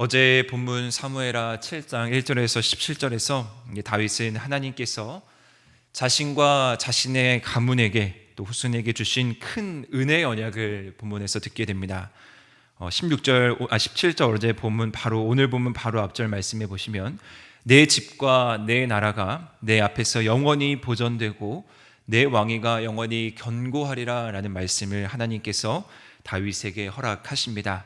어제 본문 사무엘하 7장 1절에서 17절에서 다윗은 하나님께서 자신과 자신의 가문에게 또 후손에게 주신 큰 은혜의 언약을 본문에서 듣게 됩니다. 17절 어제 본문 바로 오늘 본문 바로 앞절 말씀해 보시면 내 집과 내 나라가 내 앞에서 영원히 보존되고 내 왕위가 영원히 견고하리라 라는 말씀을 하나님께서 다윗에게 허락하십니다.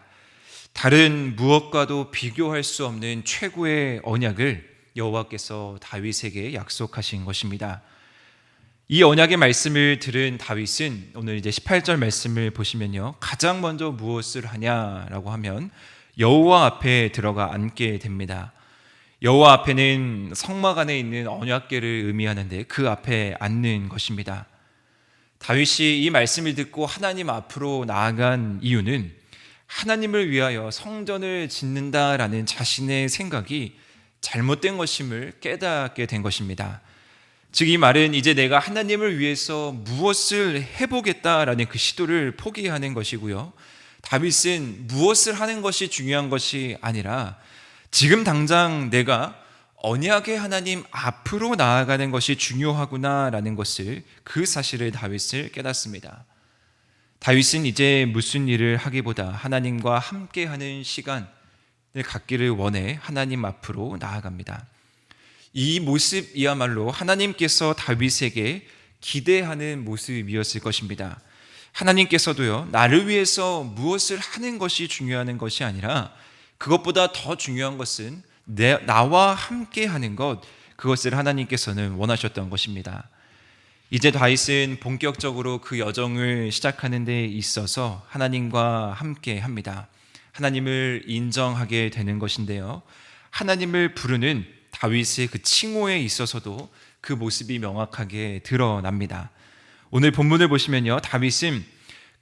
다른 무엇과도 비교할 수 없는 최고의 언약을 여호와께서 다윗에게 약속하신 것입니다. 이 언약의 말씀을 들은 다윗은 오늘 이제 18절 말씀을 보시면요, 가장 먼저 무엇을 하냐라고 하면 여호와 앞에 들어가 앉게 됩니다. 여호와 앞에는 성막 안에 있는 언약궤를 의미하는데 그 앞에 앉는 것입니다. 다윗이 이 말씀을 듣고 하나님 앞으로 나아간 이유는 하나님을 위하여 성전을 짓는다라는 자신의 생각이 잘못된 것임을 깨닫게 된 것입니다. 즉 이 말은 이제 내가 하나님을 위해서 무엇을 해보겠다라는 그 시도를 포기하는 것이고요, 다윗은 무엇을 하는 것이 중요한 것이 아니라 지금 당장 내가 언약의 하나님 앞으로 나아가는 것이 중요하구나라는 것을, 그 사실을 다윗을 깨닫습니다. 다윗은 이제 무슨 일을 하기보다 하나님과 함께하는 시간을 갖기를 원해 하나님 앞으로 나아갑니다. 이 모습이야말로 하나님께서 다윗에게 기대하는 모습이었을 것입니다. 하나님께서도요, 나를 위해서 무엇을 하는 것이 중요한 것이 아니라 그것보다 더 중요한 것은 나와 함께하는 것, 그것을 하나님께서는 원하셨던 것입니다. 이제 다윗은 본격적으로 그 여정을 시작하는 데 있어서 하나님과 함께 합니다. 하나님을 인정하게 되는 것인데요, 하나님을 부르는 다윗의 그 칭호에 있어서도 그 모습이 명확하게 드러납니다. 오늘 본문을 보시면요, 다윗은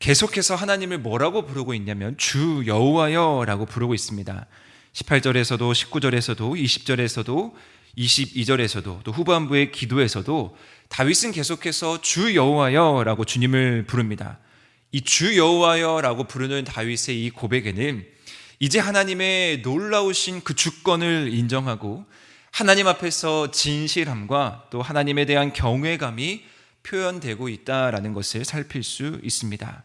계속해서 하나님을 뭐라고 부르고 있냐면 주 여호와여 라고 부르고 있습니다. 18절에서도 19절에서도 20절에서도 22절에서도 또 후반부의 기도에서도 다윗은 계속해서 주 여호와여 라고 주님을 부릅니다. 이 주 여호와여 라고 부르는 다윗의 이 고백에는 이제 하나님의 놀라우신 그 주권을 인정하고 하나님 앞에서 진실함과 또 하나님에 대한 경외감이 표현되고 있다라는 것을 살필 수 있습니다.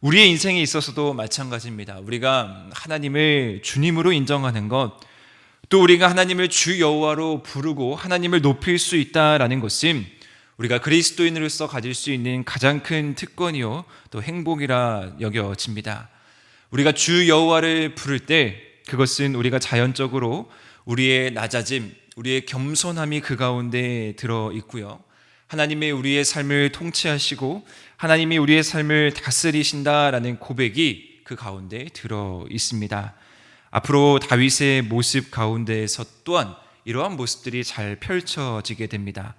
우리의 인생에 있어서도 마찬가지입니다. 우리가 하나님을 주님으로 인정하는 것, 또 우리가 하나님을 주 여호와로 부르고 하나님을 높일 수 있다라는 것은 우리가 그리스도인으로서 가질 수 있는 가장 큰 특권이요 또 행복이라 여겨집니다. 우리가 주 여호와를 부를 때 그것은 우리가 자연적으로 우리의 낮아짐, 우리의 겸손함이 그 가운데 들어 있고요, 하나님의 우리의 삶을 통치하시고 하나님이 우리의 삶을 다스리신다라는 고백이 그 가운데 들어 있습니다. 앞으로 다윗의 모습 가운데에서 또한 이러한 모습들이 잘 펼쳐지게 됩니다.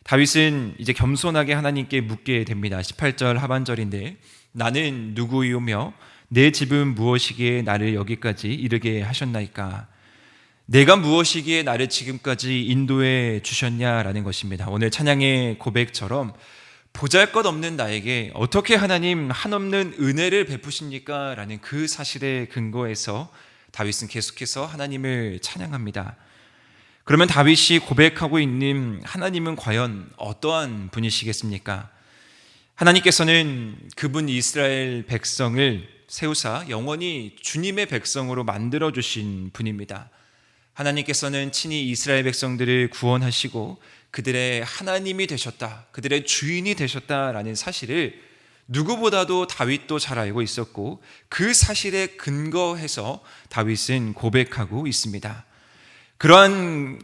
다윗은 이제 겸손하게 하나님께 묻게 됩니다. 18절 하반절인데 나는 누구이오며 내 집은 무엇이기에 나를 여기까지 이르게 하셨나이까? 내가 무엇이기에 나를 지금까지 인도해 주셨냐라는 것입니다. 오늘 찬양의 고백처럼 보잘것없는 나에게 어떻게 하나님 한없는 은혜를 베푸십니까? 라는 그 사실에 근거해서 다윗은 계속해서 하나님을 찬양합니다. 그러면 다윗이 고백하고 있는 하나님은 과연 어떠한 분이시겠습니까? 하나님께서는 그분 이스라엘 백성을 세우사 영원히 주님의 백성으로 만들어주신 분입니다. 하나님께서는 친히 이스라엘 백성들을 구원하시고 그들의 하나님이 되셨다, 그들의 주인이 되셨다라는 사실을 누구보다도 다윗도 잘 알고 있었고 그 사실에 근거해서 다윗은 고백하고 있습니다. 그러한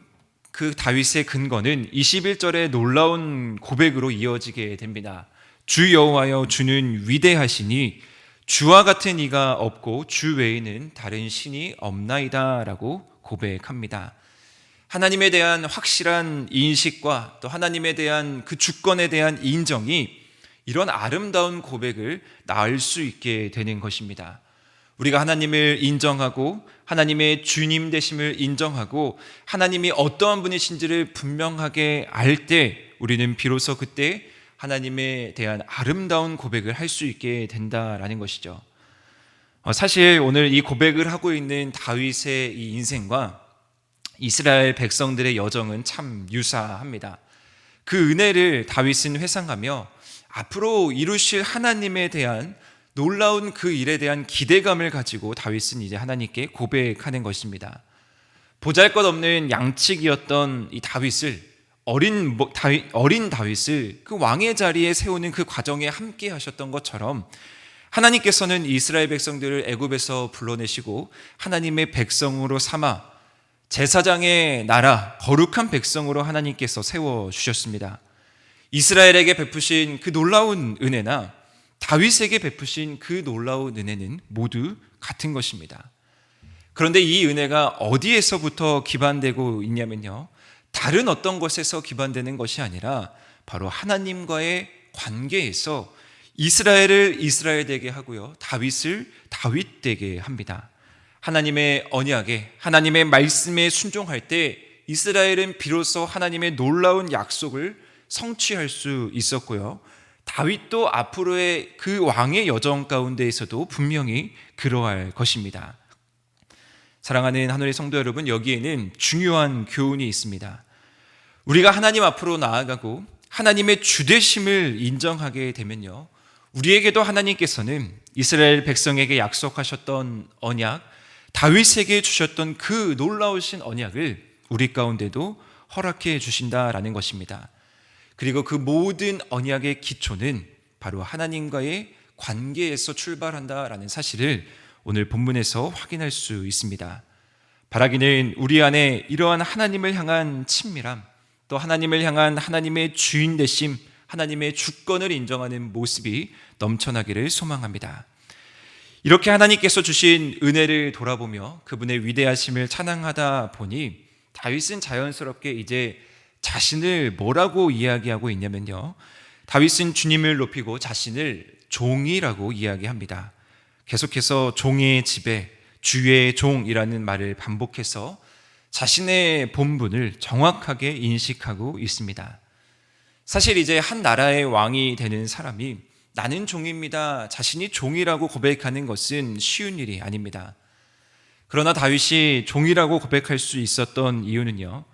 그 다윗의 근거는 21절의 놀라운 고백으로 이어지게 됩니다. 주 여호와여, 주는 위대하시니 주와 같은 이가 없고 주 외에는 다른 신이 없나이다 라고 고백합니다. 하나님에 대한 확실한 인식과 또 하나님에 대한 그 주권에 대한 인정이 이런 아름다운 고백을 낳을 수 있게 되는 것입니다. 우리가 하나님을 인정하고 하나님의 주님 되심을 인정하고 하나님이 어떠한 분이신지를 분명하게 알 때 우리는 비로소 그때 하나님에 대한 아름다운 고백을 할 수 있게 된다라는 것이죠. 사실 오늘 이 고백을 하고 있는 다윗의 이 인생과 이스라엘 백성들의 여정은 참 유사합니다. 그 은혜를 다윗은 회상하며 앞으로 이루실 하나님에 대한 놀라운 그 일에 대한 기대감을 가지고 다윗은 이제 하나님께 고백하는 것입니다. 보잘것없는 양치기였던 이 다윗을 어린 다윗을 그 왕의 자리에 세우는 그 과정에 함께 하셨던 것처럼 하나님께서는 이스라엘 백성들을 애굽에서 불러내시고 하나님의 백성으로 삼아 제사장의 나라, 거룩한 백성으로 하나님께서 세워주셨습니다. 이스라엘에게 베푸신 그 놀라운 은혜나 다윗에게 베푸신 그 놀라운 은혜는 모두 같은 것입니다. 그런데 이 은혜가 어디에서부터 기반되고 있냐면요, 다른 어떤 것에서 기반되는 것이 아니라 바로 하나님과의 관계에서 이스라엘을 이스라엘 되게 하고요, 다윗을 다윗 되게 합니다. 하나님의 언약에, 하나님의 말씀에 순종할 때 이스라엘은 비로소 하나님의 놀라운 약속을 성취할 수 있었고요, 다윗도 앞으로의 그 왕의 여정 가운데에서도 분명히 그러할 것입니다. 사랑하는 하늘의 성도 여러분, 여기에는 중요한 교훈이 있습니다. 우리가 하나님 앞으로 나아가고 하나님의 주되심을 인정하게 되면요, 우리에게도 하나님께서는 이스라엘 백성에게 약속하셨던 언약, 다윗에게 주셨던 그 놀라우신 언약을 우리 가운데도 허락해 주신다라는 것입니다. 그리고 그 모든 언약의 기초는 바로 하나님과의 관계에서 출발한다라는 사실을 오늘 본문에서 확인할 수 있습니다. 바라기는 우리 안에 이러한 하나님을 향한 친밀함, 또 하나님을 향한 하나님의 주인 되심, 하나님의 주권을 인정하는 모습이 넘쳐나기를 소망합니다. 이렇게 하나님께서 주신 은혜를 돌아보며 그분의 위대하심을 찬양하다 보니 다윗은 자연스럽게 이제 자신을 뭐라고 이야기하고 있냐면요, 다윗은 주님을 높이고 자신을 종이라고 이야기합니다. 계속해서 종의 집에 주의 종이라는 말을 반복해서 자신의 본분을 정확하게 인식하고 있습니다. 사실 이제 한 나라의 왕이 되는 사람이 나는 종입니다, 자신이 종이라고 고백하는 것은 쉬운 일이 아닙니다. 그러나 다윗이 종이라고 고백할 수 있었던 이유는요,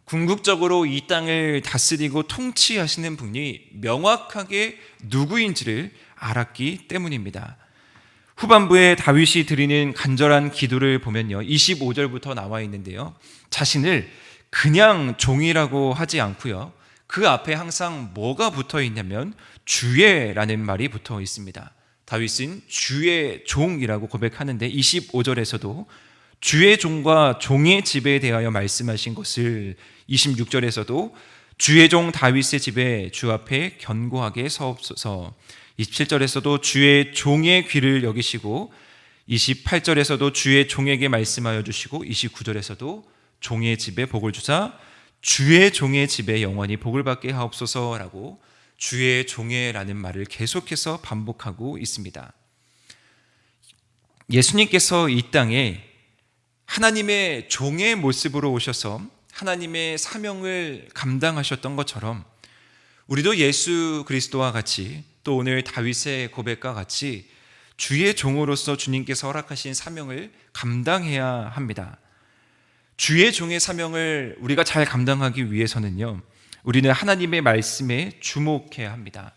궁극적으로 이 땅을 다스리고 통치하시는 분이 명확하게 누구인지를 알았기 때문입니다. 후반부에 다윗이 드리는 간절한 기도를 보면요, 25절부터 나와 있는데요, 자신을 그냥 종이라고 하지 않고요, 그 앞에 항상 뭐가 붙어 있냐면 주의라는 말이 붙어 있습니다. 다윗은 주의 종이라고 고백하는데 25절에서도 주의 종과 종의 집에 대하여 말씀하신 것을, 26절에서도 주의 종 다윗의 집에 주 앞에 견고하게 서옵소서, 27절에서도 주의 종의 귀를 여기시고, 28절에서도 주의 종에게 말씀하여 주시고, 29절에서도 종의 집에 복을 주사 주의 종의 집에 영원히 복을 받게 하옵소서라고 주의 종의라는 말을 계속해서 반복하고 있습니다. 예수님께서 이 땅에 하나님의 종의 모습으로 오셔서 하나님의 사명을 감당하셨던 것처럼 우리도 예수 그리스도와 같이, 또 오늘 다윗의 고백과 같이 주의 종으로서 주님께서 허락하신 사명을 감당해야 합니다. 주의 종의 사명을 우리가 잘 감당하기 위해서는요, 우리는 하나님의 말씀에 주목해야 합니다.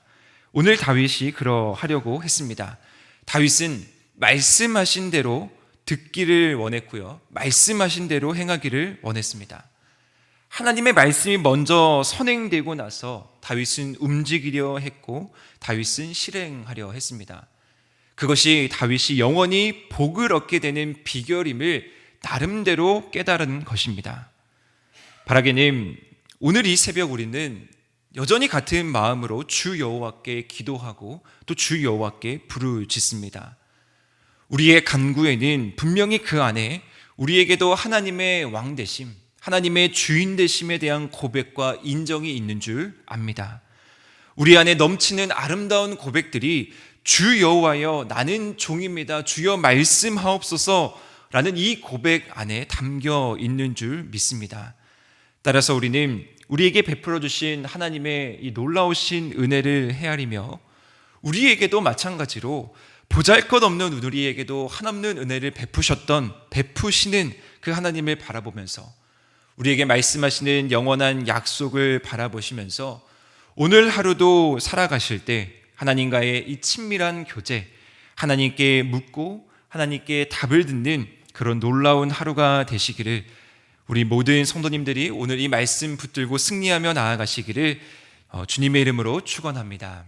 오늘 다윗이 그러하려고 했습니다. 다윗은 말씀하신 대로 듣기를 원했고요, 말씀하신 대로 행하기를 원했습니다. 하나님의 말씀이 먼저 선행되고 나서 다윗은 움직이려 했고 다윗은 실행하려 했습니다. 그것이 다윗이 영원히 복을 얻게 되는 비결임을 나름대로 깨달은 것입니다. 바라기님, 오늘 이 새벽 우리는 여전히 같은 마음으로 주 여호와께 기도하고 또 주 여호와께 부르짖습니다. 우리의 간구에는 분명히 그 안에 우리에게도 하나님의 왕 되심, 하나님의 주인 되심에 대한 고백과 인정이 있는 줄 압니다. 우리 안에 넘치는 아름다운 고백들이 주 여호와여 나는 종입니다, 주여 말씀하옵소서 라는 이 고백 안에 담겨 있는 줄 믿습니다. 따라서 우리는 우리에게 베풀어 주신 하나님의 이 놀라우신 은혜를 헤아리며 우리에게도 마찬가지로 보잘것없는 우리에게도 한없는 은혜를 베푸시는 그 하나님을 바라보면서 우리에게 말씀하시는 영원한 약속을 바라보시면서 오늘 하루도 살아가실 때 하나님과의 이 친밀한 교제, 하나님께 묻고 하나님께 답을 듣는 그런 놀라운 하루가 되시기를 우리 모든 성도님들이 오늘 이 말씀 붙들고 승리하며 나아가시기를 주님의 이름으로 축원합니다.